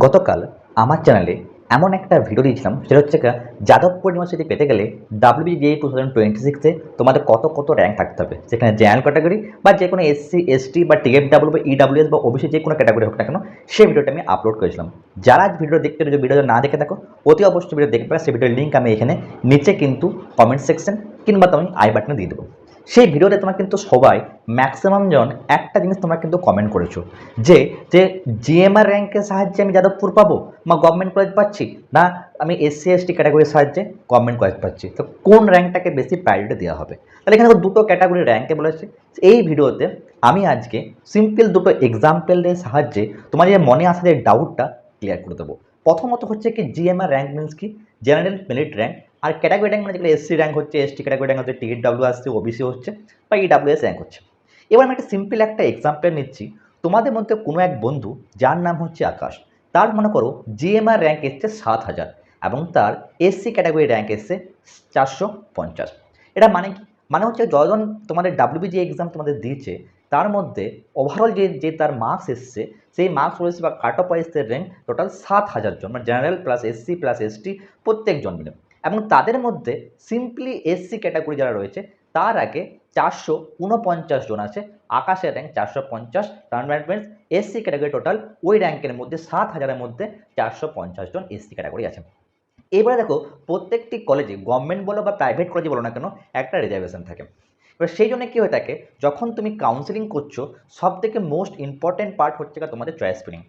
গতকাল আমার চ্যানেলে এমন একটা ভিডিও দিয়েছিলাম সেটা হচ্ছে যাদবপুর ইউনিভার্সিটি পেতে গেলে WBJEE 2026-এ তোমাদের কত কত র্যাঙ্ক থাকতে হবে, সেখানে জেনারেল ক্যাটাগরি বা যে কোনো SC ST বা TFW বা EWS বা OBC যে কোনো ক্যাটাগরি হোক না কেন, সেই ভিডিওটা আমি আপলোড করেছিলাম। যারা ভিডিও দেখতে যদি ভিডিও না দেখে থাকো অতি অবশ্যই ভিডিও দেখবে। সেই ভিডিওর লিঙ্ক আমি এখানে নিচে কিন্তু কমেন্ট সেকশন কিংবা তুমি আই বাটনে দিয়ে দেবো। সেই ভিডিওতে তোমরা কিন্তু সবাই ম্যাক্সিমাম জন একটা জিনিস তোমরা কিন্তু কমেন্ট করেছো যে যে জিএমআর র্যাঙ্কের সাহায্যে আমি যাদবপুর পাবো বা গভর্নমেন্ট কলেজ পাচ্ছি, না আমি SC ST ক্যাটাগরির সাহায্যে গভর্নমেন্ট কলেজ পাচ্ছি, তো কোন র্যাঙ্কটাকে বেশি প্রায়োরিটি দেওয়া হবে। তাহলে এখানে দুটো ক্যাটাগরির র্যাঙ্কে বলেছে। এই ভিডিওতে আমি আজকে সিম্পল দুটো এক্সাম্পলের সাহায্যে তোমার যে মনে আসা যে ডাউটটা ক্লিয়ার করে দেবো। প্রথমত হচ্ছে কি জিএমআর র্যাঙ্ক মিনস কি, জেনারেল মেরিট র্যাঙ্ক। আর ক্যাটাগরি র্যাঙ্ক মানে যেগুলো SC র্যাঙ্ক হচ্ছে, ST ক্যাটাগরি র্যাঙ্ক হচ্ছে, TW আসছে, OBC হচ্ছে বা EWS র্যাঙ্ক হচ্ছে। এবার আমি একটা সিম্পল একটা এক্সাম্পল নিচ্ছি। তোমাদের মধ্যে কোনো এক বন্ধু যার নাম হচ্ছে আকাশ, তার মনে করো জিএমআর র্যাঙ্ক এসছে 7,000 এবং তার SC ক্যাটাগরি র্যাঙ্ক এসছে 450। এটা মানে কি, মানে হচ্ছে যতজন তোমাদের WBG এক্সাম তোমাদের দিয়েছে তার মধ্যে ওভারঅল যে যে তার মার্কস এসছে, সেই মার্কস রয়েছে বা কাট অফ এসছে র্যাঙ্ক টোটাল 7,000 জন, মানে general plus SC plus ST প্রত্যেকজন মিলে। এবং তাদের মধ্যে সিম্পলি SC ক্যাটাগরি যারা রয়েছে তার আগে 449 জন আছে। আকাশের র্যাঙ্ক 450, রানম্যান্স SC ক্যাটাগরি টোটাল ওই র্যাঙ্কের মধ্যে 7,000-এর মধ্যে 450 জন SC ক্যাটাগরি আছে। এবারে দেখো, প্রত্যেকটি কলেজে গভর্নমেন্ট বলো বা প্রাইভেট কলেজে বলো না কেন, একটা রিজার্ভেশন থাকে। এবার সেই জন্য কী হয়ে থাকে, যখন তুমি কাউন্সিলিং করছো সব থেকে মোস্ট ইম্পর্টেন্ট পার্ট হচ্ছে তোমাদের চয়েস ফিলিং।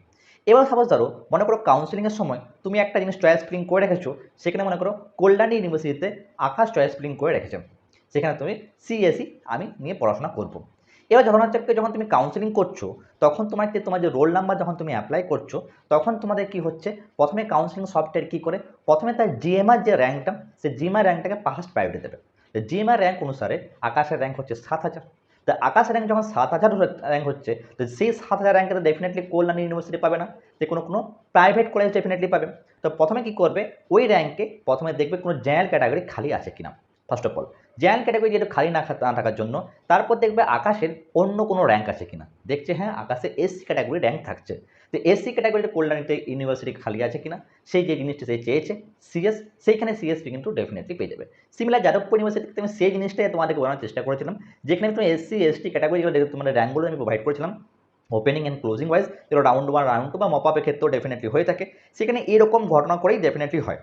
এবার সাপোজ ধরো মনে করো কাউন্সিলিংয়ের সময় তুমি একটা জিনিস চয়েস ফিলিং করে রেখেছো, সেখানে মনে করো কল্যাণী ইউনিভার্সিটিতে আকাশ চয়েস ফিলিং করে রেখেছো, সেখানে তুমি CSE আমি নিয়ে পড়াশোনা করবো। এবার যখন হচ্ছে যখন তুমি কাউন্সিলিং করছো তখন তোমার যে রোল নাম্বার যখন তুমি অ্যাপ্লাই করছো, তখন তোমাদের কি হচ্ছে, প্রথমে কাউন্সিলিং সফটওয়্যার কী করে, প্রথমে তার জিএমআর যে র্যাঙ্কটা, সেই জিএমআর র্যাঙ্কটাকে ফার্স্ট প্রায়োরিটি দেবে। জিএমআর র্যাঙ্ক অনুসারে আকাশের র্যাঙ্ক হচ্ছে 7,000। তো আকাশের র্যাঙ্ক যখন 7,000 র্যাঙ্ক হচ্ছে, তো সেই 7,000 র্যাঙ্কে তো ডেফিনেটলি কল্যাণী ইউনিভার্সিটি পাবে না, যে কোনো প্রাইভেট কলেজ ডেফিনেটলি পাবে। তো প্রথমে কি করবে, ওই র্যাঙ্কে প্রথমে দেখবে কোনো জেনারেল ক্যাটাগরি খালি আছে কিনা। First of all general category যেটা খালি না থাকার জন্য তারপর দেখবে আকাশের অন্য কোনো র্যাঙ্ক আছে কিনা। দেখছে হ্যাঁ আকাশে SC ক্যাটাগরি র্যাঙ্ক থাকছে, তো SC ক্যাটাগরিতে কল্যাণীতে ইউনিভার্সিটি খালি আছে কিনা, সেই যে জিনিসটা সে চেয়েছে CS, সেইখানে CSP কিন্তু ডেফিনেটলি পেয়ে যাবে। সিমিলার যাদবপুর ইউনিভার্সিটিতে আমি সেই জিনিসটাই তোমাদেরকে বোঝানোর চেষ্টা করেছিলাম, যেখানে তুমি SC ST ক্যাটাগরি তোমাদের র্যাঙ্কগুলো আমি প্রোভাইড করেছিলাম ওপেনিং অ্যান্ড ক্লোজিং ওয়াইজ, যেগুলো রাউন্ড 1 রাউন্ড 2 বা মপআপের ক্ষেত্রেও ডেফিনেটলি হয়ে থাকে, সেখানে এরকম ঘটনা করেই ডেফিনেটলি হয়।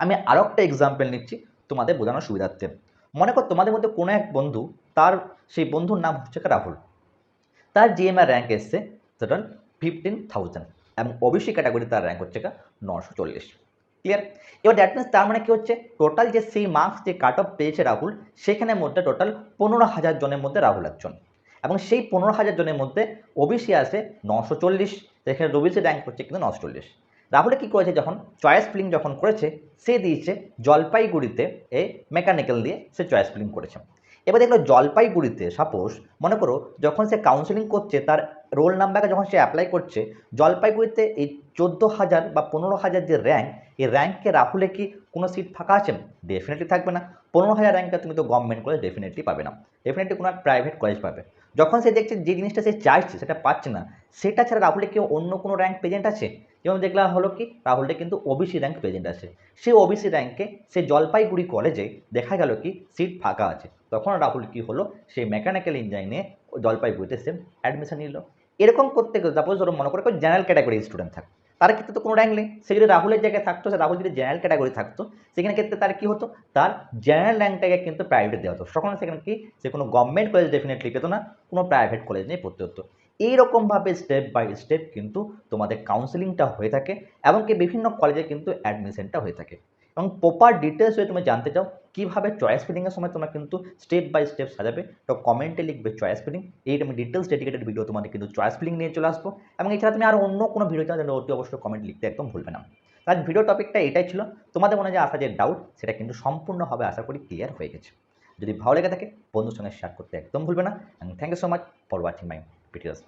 আমি আরও একটা এক্সাম্পল নিচ্ছি তোমাদের বোঝানোর সুবিধার্থে। মনে কর তোমাদের মধ্যে কোনো এক বন্ধু, তার সেই বন্ধুর নাম হচ্ছে রাহুল, তার জিএমআর র্যাঙ্ক এসছে টোটাল 15,000 এবং OBC ক্যাটাগরি তার র্যাঙ্ক হচ্ছে 940। ক্লিয়ার? এবার দ্যাট মিনস তার মানে কি হচ্ছে, টোটাল যে সেই মার্কস যে কাট অফ পেয়েছে রাহুল, সেখানের মধ্যে টোটাল 15,000 জনের মধ্যে রাহুল একজন, এবং সেই 15,000 জনের মধ্যে OBC আছে 940, সেখানে OBC র্যাঙ্ক হচ্ছে কিন্তু 940। রাহুলে কী করেছে, যখন চয়েস ফিলিং যখন করেছে, সে দিয়েছে জলপাইগুড়িতে এই মেকানিক্যাল দিয়ে সে চয়েস ফিলিং করেছে। এবার দেখলো জলপাইগুড়িতে সাপোজ মনে করো যখন সে কাউন্সিলিং করছে, তার রোল নাম্বারকে যখন সে অ্যাপ্লাই করছে, জলপাইগুড়িতে এই 14,000 বা 15,000 যে র্যাঙ্ক, এই র্যাঙ্কে রাহুলে কি কোনো সিট ফাঁকা আছে? ডেফিনেটলি থাকবে না। 15,000 র্যাঙ্কটা তুমি তো গভর্নমেন্ট কলেজ ডেফিনেটলি পাবে না, ডেফিনেটলি কোনো প্রাইভেট কলেজ পাবে। যখন সে দেখছে যে জিনিসটা সে চাইছে সেটা পাচ্ছে না, সেটা ছাড়া রাহুলে কেউ অন্য কোনো র্যাঙ্ক প্রেজেন্ট আছে? যেমন দেখলাম হলো কি, রাহুলটা কিন্তু OBC র্যাঙ্ক প্রেজেন্ট আছে, সেই OBC র্যাঙ্কে সে জলপাইগুড়ি কলেজে দেখা গেল কি সিট ফাঁকা আছে, তখন রাহুল কি হলো, সেই মেকানিক্যাল ইঞ্জিনিয়ারিংয়ে জলপাইগুড়িতে সে অ্যাডমিশন নিল। এরকম করতে গেলে সাপোজ ধরো মনে করে জেনারেল ক্যাটাগরি স্টুডেন্ট থাকে, তার ক্ষেত্রে তো কোনো র্যাঙ্ক নেই, সে যদি রাহুলের জায়গায় থাকতো, সে রাহুল যদি জেনারেল ক্যাটাগরি থাকতো, সেখানে ক্ষেত্রে তার কী হতো, তার জেনারেল র্যাঙ্কটাকে কিন্তু প্রাইভেট দেওয়া হতো, তখন সেখানে কি সে কোনো গভর্নমেন্ট কলেজ ডেফিনেটলি পেতো না, কোনো প্রাইভেট কলেজ নিয়ে পড়তে হতো। এইরকমভাবে স্টেপ বাই স্টেপ কিন্তু তোমাদের কাউন্সেলিংটা হয়ে থাকে, এবং কি বিভিন্ন কলেজে কিন্তু অ্যাডমিশনটা হয়ে থাকে। এবং প্রপার ডিটেলস যদি তুমি জানতে চাও কীভাবে চয়েস ফিলিংয়ের সময় তোমরা কিন্তু স্টেপ বাই স্টেপ সাজাবে, তো কমেন্টে লিখবে চয়েস ফিলিং, এই আমি ডিটেলস ডেডিকেটেড ভিডিও তোমাদের কিন্তু চয়েস ফিলিং নিয়ে চলে আসবো। এবং এছাড়া তুমি আরও অন্য কোনো ভিডিও চাও তাহলে অতি অবশ্যই কমেন্ট লিখতে একদম ভুলবে না। তার ভিডিও টপিকটা এটাই ছিল, তোমাদের মনে যে আসা যে ডাউট সেটা কিন্তু সম্পূর্ণভাবে আশা করি ক্লিয়ার হয়ে গেছে। যদি ভালো লেগে থাকে বন্ধুর সঙ্গে শেয়ার করতে একদম ভুলবে না। And thank you so much for watching my videos.